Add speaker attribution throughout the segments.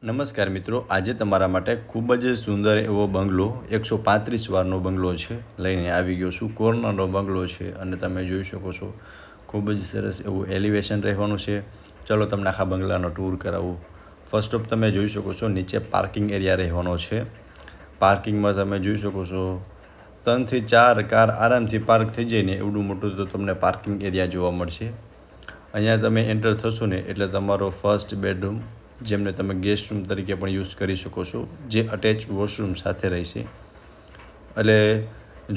Speaker 1: નમસ્કાર મિત્રો, આજે તમારા માટે ખૂબ જ સુંદર એવો બંગલો 135 વારનો બંગલો છે લઈને આવી ગયો છું. કોર્નરનો બંગલો છે અને તમે જોઈ શકો છો ખૂબ જ સરસ એવું એલિવેશન રહેવાનું છે. ચલો તમને આખા બંગલાનો ટૂર કરાવું. ફર્સ્ટ ઓફ તમે જોઈ શકો છો નીચે પાર્કિંગ એરિયા રહેવાનો છે. પાર્કિંગમાં તમે જોઈ શકો છો 3 થી 4 કાર આરામથી પાર્ક થઈ જાય ને એવડું મોટું તો તમને પાર્કિંગ એરિયા જોવા મળશે. અહીંયા તમે એન્ટર થશો ને એટલે તમારો ફર્સ્ટ બેડરૂમ, જેમને તમે ગેસ્ટ રૂમ તરીકે પણ યુઝ કરી શકો છો, જે અટેચ વોશરૂમ સાથે રહેશે. એટલે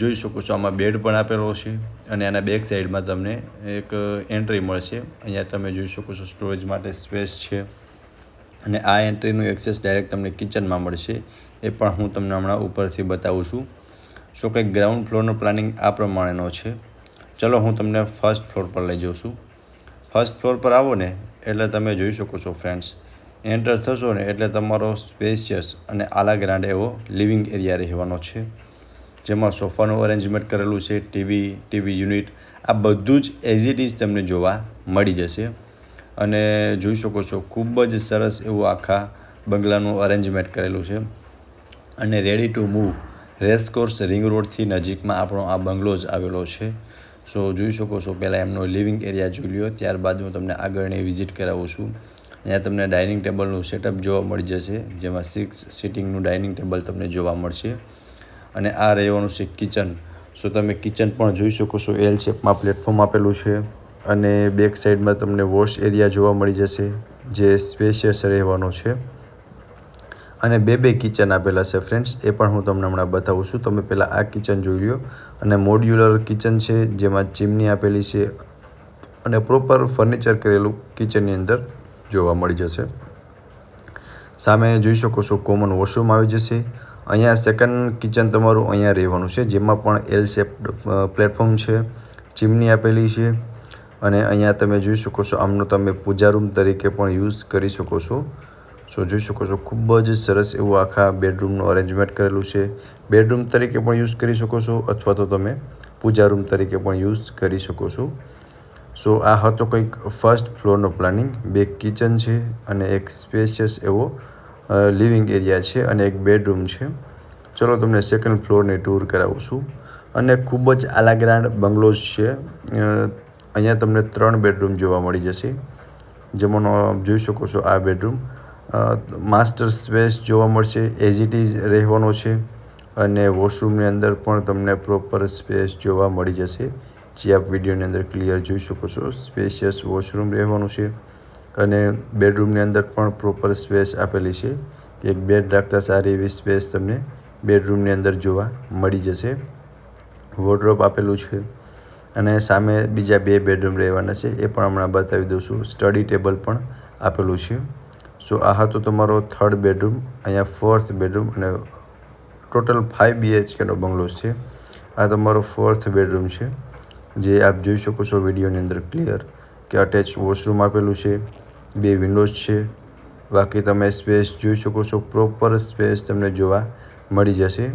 Speaker 1: જોઈ શકો છો આમાં બેડ પણ આપેલો છે અને આના બેક સાઈડમાં તમને એક એન્ટ્રી મળશે. અહીંયા તમે જોઈ શકો છો સ્ટોરેજ માટે સ્પેસ છે અને આ એન્ટ્રીનું એક્સેસ ડાયરેક્ટ તમને કિચનમાં મળશે. એ પણ હું તમને હમણાં ઉપરથી બતાવું છું. સો કંઈક ગ્રાઉન્ડ ફ્લોરનો પ્લાનિંગ આ પ્રમાણેનો છે. ચલો હું તમને ફર્સ્ટ ફ્લોર પર લઈ જાઉં છું. ફર્સ્ટ ફ્લોર પર આવો ને એટલે તમે જોઈ શકો છો ફ્રેન્ડ્સ, એન્ટર થશો ને એટલે તમારો સ્પેશિયસ અને આલા ગ્રાન્ડ એવો લિવિંગ એરિયા રહેવાનો છે, જેમાં સોફાનું અરેન્જમેન્ટ કરેલું છે. ટીવી યુનિટ આ બધું જ એઝ ઇટ ઇઝ તમને જોવા મળી જશે. અને જોઈ શકો છો ખૂબ જ સરસ એવું આખા બંગલાનું અરેન્જમેન્ટ કરેલું છે અને ready to move racecourse ring રોડથી નજીકમાં આપણો આ બંગલો જ આવેલો છે. સો જોઈ શકો છો પહેલાં એમનો લિવિંગ એરિયા જોઈ લ્યો, ત્યારબાદ હું તમને આગળની વિઝિટ કરાવું છું. અહીંયા તમને ડાઇનિંગ ટેબલનું સેટઅપ જોવા મળી જશે, જેમાં 6 સિટિંગનું ડાઇનિંગ ટેબલ તમને જોવા મળશે. અને આ રહેવાનું છે કિચન. સો તમે કિચન પણ જોઈ શકો છો, એલ શેપમાં પ્લેટફોર્મ આપેલું છે અને બેક સાઈડમાં તમને વોશ એરિયા જોવા મળી જશે, જે સ્પેશિયસ રહેવાનો છે. અને બે કિચન આપેલા છે ફ્રેન્ડ્સ, એ પણ હું તમને હમણાં બતાવું છું. તમે પહેલાં આ કિચન જોઈ લો. અને મોડ્યુલર કિચન છે, જેમાં ચીમની આપેલી છે અને પ્રોપર ફર્નિચર કરેલું કિચનની અંદર જોવા મળી જશે. સામે જોઈ શકો છો કોમન વોશરૂમ આવી જશે. અહીંયા સેકન્ડ કિચન તમારું અહીંયા રહેવાનું છે, જેમાં પણ એલ શેપ પ્લેટફોર્મ છે, ચીમની આપેલી છે અને અહીંયા તમે જોઈ શકો છો આમનો તમે પૂજા રૂમ તરીકે પણ યુઝ કરી શકો છો. સો જોઈ શકો છો ખૂબ જ સરસ એવું આખા બેડરૂમનું અરેન્જમેન્ટ કરેલું છે. બેડરૂમ તરીકે પણ યુઝ કરી શકો છો અથવા તો તમે પૂજા રૂમ તરીકે પણ યુઝ કરી શકો છો. સો આ હતો કંઈક ફર્સ્ટ ફ્લોરનો પ્લાનિંગ. બે કિચન છે અને એક સ્પેશિયસ એવો લિવિંગ એરિયા છે અને એક બેડરૂમ છે. ચલો તમને સેકન્ડ ફ્લોરની ટૂર કરાવું છું. અને ખૂબ જ આલાગ્રાન્ડ બંગલોઝ છે. અહીંયા તમને 3 બેડરૂમ જોવા મળી જશે, જેમાંનો જોઈ શકો છો આ બેડરૂમ માસ્ટર સ્પેસ જોવા મળશે, એઝ ઇટ ઇઝ રહેવાનો છે અને વોશરૂમની અંદર પણ તમને પ્રોપર સ્પેસ જોવા મળી જશે, જે આપ વિડીયોની અંદર ક્લિયર જોઈ શકો છો. સ્પેશિયસ વોશરૂમ રહેવાનું છે અને બેડરૂમની અંદર પણ પ્રોપર સ્પેસ આપેલી છે. એક બેડ રાખતા સારી એવી સ્પેસ તમને બેડરૂમની અંદર જોવા મળી જશે. વોર્ડરોબ આપેલું છે અને સામે બીજા 2 બેડરૂમ રહેવાના છે, એ પણ હમણાં બતાવી દઉં છું. સ્ટડી ટેબલ પણ આપેલું છે. સો આ હતો તમારો થર્ડ બેડરૂમ. અહીંયા ફોર્થ બેડરૂમ અને ટોટલ 5 BHKનો બંગલો છે. આ તમારો ફોર્થ બેડરૂમ છે, જે આપ જોઈ શકો છો વિડીયોની અંદર ક્લિયર કે અટેચ વોશરૂમ આપેલું છે, 2 વિન્ડોઝ છે. બાકી તમે સ્પેસ જોઈ શકો છો, પ્રોપર સ્પેસ તમને જોવા મળી જશે.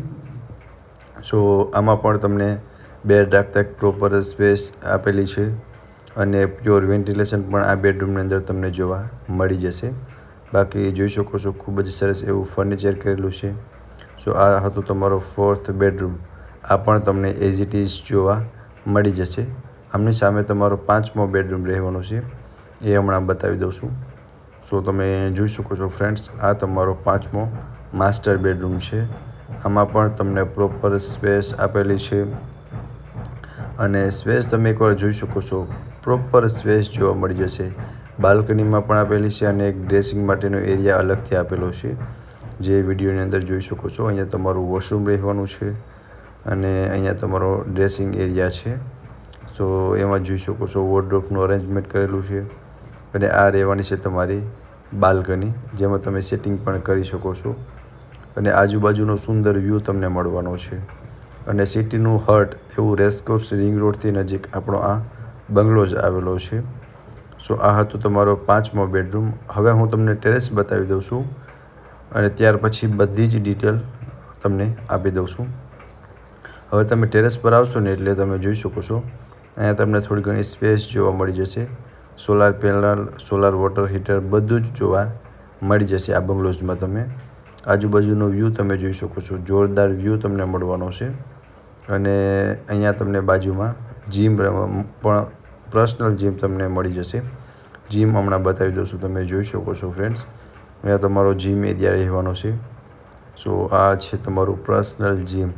Speaker 1: સો આમાં પણ તમને બેડ રાખતા પ્રોપર સ્પેસ આપેલી છે અને પ્યોર વેન્ટિલેશન પણ આ બેડરૂમની અંદર તમને જોવા મળી જશે. બાકી જોઈ શકો છો ખૂબ જ સરસ એવું ફર્નિચર કરેલું છે. સો આ હતું તમારો ફોર્થ બેડરૂમ. આ પણ તમને એઝ ઇટ ઇઝ જોવા મળી જશે. આમની સામે તમારો 5મો બેડરૂમ રહેવાનો છે, એ હમણાં બતાવી દઉં છું. સો તમે જોઈ શકો છો ફ્રેન્ડ્સ, આ તમારો 5મો માસ્ટર બેડરૂમ છે. આમાં પણ તમને પ્રોપર સ્પેસ આપેલી છે અને સ્પેસ તમે એકવાર જોઈ શકો છો, પ્રોપર સ્પેસ જોવા મળી જશે. બાલ્કનીમાં પણ આપેલી છે અને એક ડ્રેસિંગ માટેનો એરિયા અલગથી આપેલો છે, જે વિડીયોની અંદર જોઈ શકો છો. અહીંયા તમારું વોશરૂમ રહેવાનું છે અને અહીંયા તમારો ડ્રેસિંગ એરિયા છે. સો એમાં જોઈ શકો છો વોર્ડરોબનું અરેન્જમેન્ટ કરેલું છે અને આ રહેવાની છે તમારી બાલ્કની, જેમાં તમે સેટિંગ પણ કરી શકો છો અને આજુબાજુનો સુંદર વ્યૂ તમને મળવાનો છે. અને સિટીનું હાર્ટ એવું રેસકોર્સ રિંગ રોડથી નજીક આપણો આ બંગલો જ આવેલો છે. સો આ હતો તમારો 5મો બેડરૂમ. હવે હું તમને ટેરેસ બતાવી દઉં છું અને ત્યાર પછી બધી જ ડિટેલ તમને આપી દઉં છું. હવે તમે ટેરેસ પર આવશો ને એટલે તમે જોઈ શકો છો અહીંયા તમને થોડી ઘણી સ્પેસ જોવા મળી જશે. Solar panel, solar water heater બધું જ જોવા મળી જશે. આ બંગલોઝમાં તમે આજુબાજુનો વ્યૂ તમે જોઈ શકો છો, જોરદાર વ્યૂ તમને મળવાનો છે. અને અહીંયા તમને બાજુમાં જીમ પણ પર્સનલ જીમ તમને મળી જશે. જીમ હમણાં બતાવી દઉં છું, તમે જોઈ શકો છો ફ્રેન્ડ્સ. અહીંયા તમારો જીમ એરિયા રહેવાનો છે. સો આ છે તમારું પર્સનલ જીમ.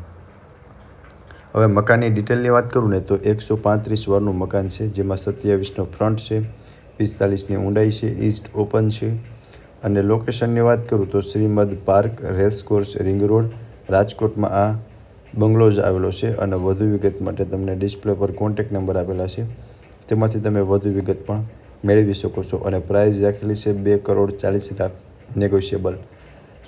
Speaker 1: હવે મકાનની ડિટેલની વાત કરું ને તો 135 વારનું મકાન છે, જેમાં 27નો ફ્રન્ટ છે, 45ની ઊંડાઈ છે, ઈસ્ટ ઓપન છે. અને લોકેશનની વાત કરું તો Shrimad park, racecourse, ring road, રાજકોટમાં આ બંગલોઝ આવેલો છે. અને વધુ વિગત માટે તમને ડિસ્પ્લે પર કોન્ટેક્ટ નંબર આપેલા છે, તેમાંથી તમે વધુ વિગત પણ મેળવી શકો છો. અને પ્રાઇસ રાખેલી છે 2,40,00,000 નેગોશિયેબલ.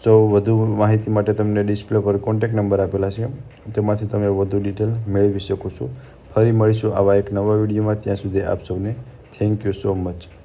Speaker 1: સો વધુ માહિતી માટે તમને ડિસ્પ્લે પર કોન્ટેક્ટ નંબર આપેલા છે, તેમાંથી તમે વધુ ડિટેલ મેળવી શકો છો. ફરી મળીશું આવા એક નવા વિડીયોમાં. ત્યાં સુધી આપ સૌને થેન્ક યુ સો મચ.